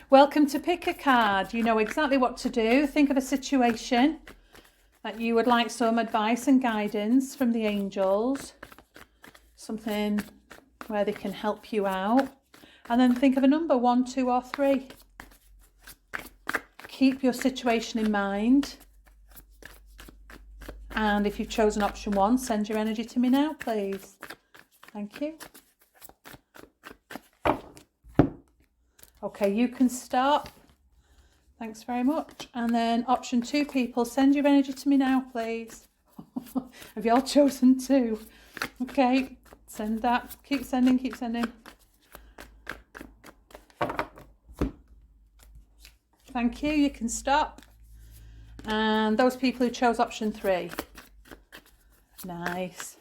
Welcome to Pick a Card. You know exactly what to do. Think of a situation that you would like some advice and guidance from the angels. Something where they can help you out. And then think of a number, 1, 2 or 3. Keep your situation in mind. And if you've chosen option 1, send your energy to me now, please. Thank you. Okay, you can stop. Thanks very much. And then option 2, people, send your energy to me now, please. Have you all chosen 2? Okay, send that. Keep sending, keep sending. Thank you, you can stop. And those people who chose option 3. Nice.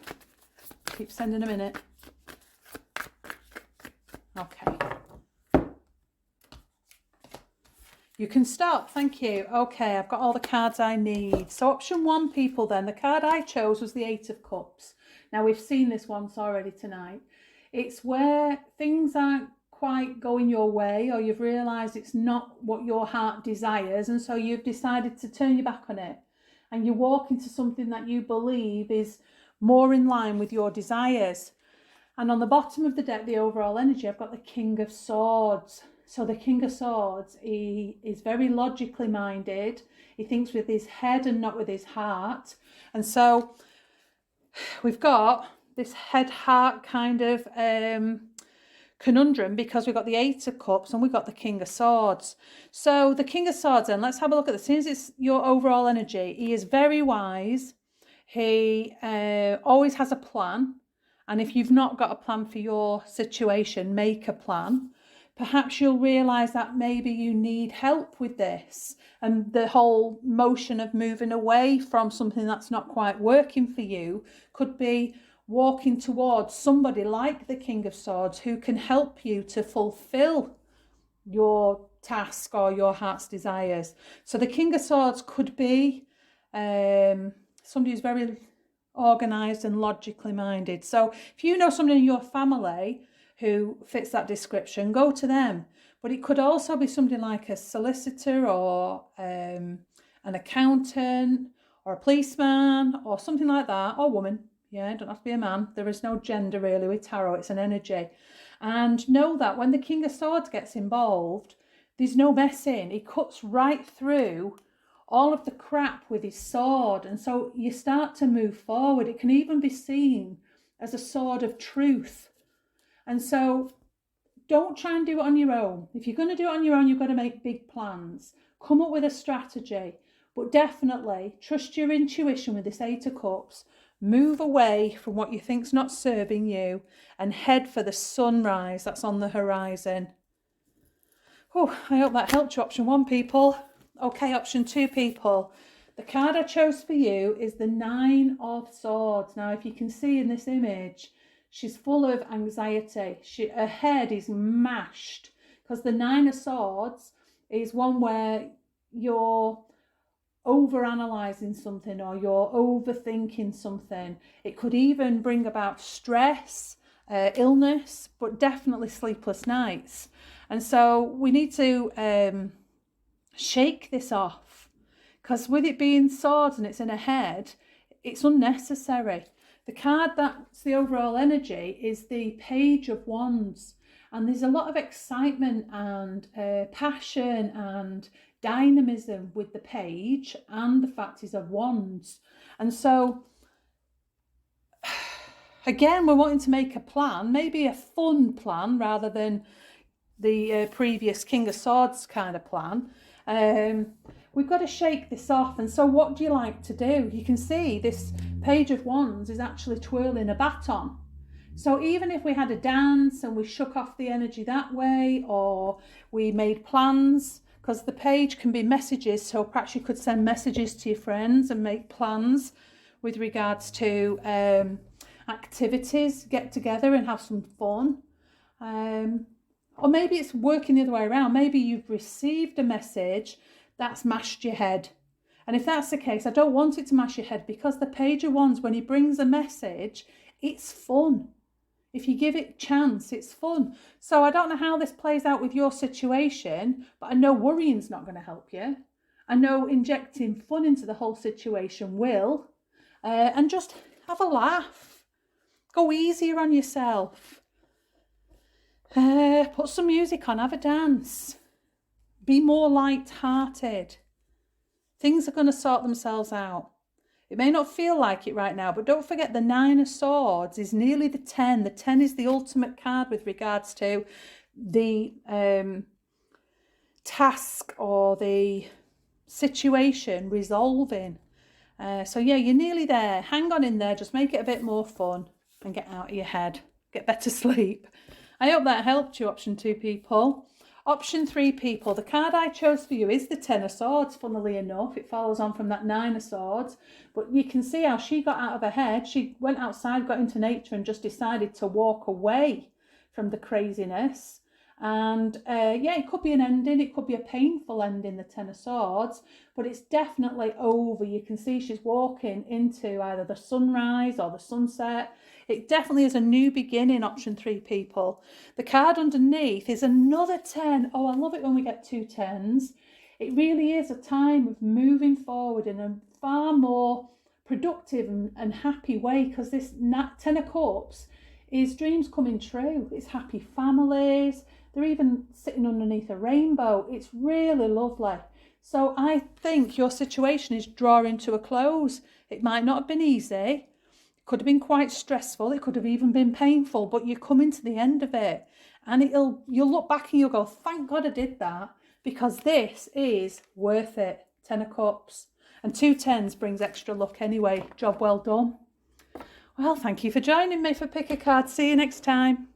Keep sending a minute. Okay. You can stop, thank you. Okay, I've got all the cards I need. So option 1, people then, the card I chose was the 8 of Cups. Now we've seen this once already tonight. It's where things aren't quite going your way, or you've realised it's not what your heart desires, and so you've decided to turn your back on it. And you walk into something that you believe is more in line with your desires. And on the bottom of the deck, the overall energy, I've got the King of Swords. So the King of Swords, he is very logically minded. He thinks with his head and not with his heart. And so we've got this head-heart kind of conundrum, because we've got the 8 of Cups and we've got the King of Swords. So the King of Swords, then, let's have a look at this. Since it's your overall energy, he is very wise. He always has a plan. And if you've not got a plan for your situation, make a plan. Perhaps you'll realise that maybe you need help with this, and the whole motion of moving away from something that's not quite working for you could be walking towards somebody like the King of Swords who can help you to fulfill your task or your heart's desires. So the King of Swords could be somebody who's very organised and logically minded. So if you know somebody in your family who fits that description, go to them. But it could also be somebody like a solicitor or an accountant or a policeman or something like that, or woman. Yeah, it don't have to be a man. There is no gender really with tarot, it's an energy. And know that when the King of Swords gets involved, there's no messing. He cuts right through all of the crap with his sword. And so you start to move forward. It can even be seen as a sword of truth. And so don't try and do it on your own. If you're going to do it on your own, you've got to make big plans. Come up with a strategy. But definitely trust your intuition with this 8 of Cups. Move away from what you think's not serving you and head for the sunrise that's on the horizon. Oh, I hope that helped you, option 1, people. Okay, option 2, people. The card I chose for you is the 9 of Swords. Now, if you can see in this image, she's full of anxiety. Her head is mashed, because the 9 of Swords is one where you're overanalyzing something or you're overthinking something. It could even bring about stress, illness, but definitely sleepless nights. And so we need to shake this off, because with it being swords and it's in her head, it's unnecessary. The card that's the overall energy is the Page of Wands. And there's a lot of excitement and passion and dynamism with the page, and the fact is of Wands. And so, again, we're wanting to make a plan, maybe a fun plan rather than the previous King of Swords kind of plan. We've got to shake this off. And so what do you like to do? You can see this Page of Wands is actually twirling a baton. So even if we had a dance and we shook off the energy that way, or we made plans, because the page can be messages, so perhaps you could send messages to your friends and make plans with regards to activities, get together and have some fun. Or maybe it's working the other way around. Maybe you've received a message that's mashed your head. And if that's the case, I don't want it to mash your head, because the Page of Wands, when he brings a message, it's fun. If you give it a chance, it's fun. So I don't know how this plays out with your situation, but I know worrying's not going to help you. I know injecting fun into the whole situation will. And just have a laugh. Go easier on yourself. Put some music on, have a dance. Be more light-hearted. Things are going to sort themselves out. It may not feel like it right now, but don't forget the 9 of Swords is nearly the 10. The 10 is the ultimate card with regards to the task or the situation resolving. So yeah, you're nearly there. Hang on in there. Just make it a bit more fun and get out of your head. Get better sleep. I hope that helped you, option 2 people. Option 3 people, the card I chose for you is the 10 of Swords, funnily enough. It follows on from that 9 of Swords. But you can see how she got out of her head. She went outside, got into nature and just decided to walk away from the craziness. And yeah, it could be an ending. It could be a painful ending, the 10 of Swords. But it's definitely over. You can see she's walking into either the sunrise or the sunset. It definitely is a new beginning, option 3 people. The card underneath is another 10. Oh, I love it when we get 2 10s. It really is a time of moving forward in a far more productive and happy way, because this 10 of Cups is dreams coming true. It's happy families. They're even sitting underneath a rainbow. It's really lovely. So I think your situation is drawing to a close. It might not have been easy. Could have been quite stressful. It could have even been painful, but you're coming to the end of it, and you'll look back and you'll go, thank God I did that, because this is worth it. 10 of Cups and 2 10s brings extra luck anyway. Job well done. Well, thank you for joining me for Pick a Card. See you next time.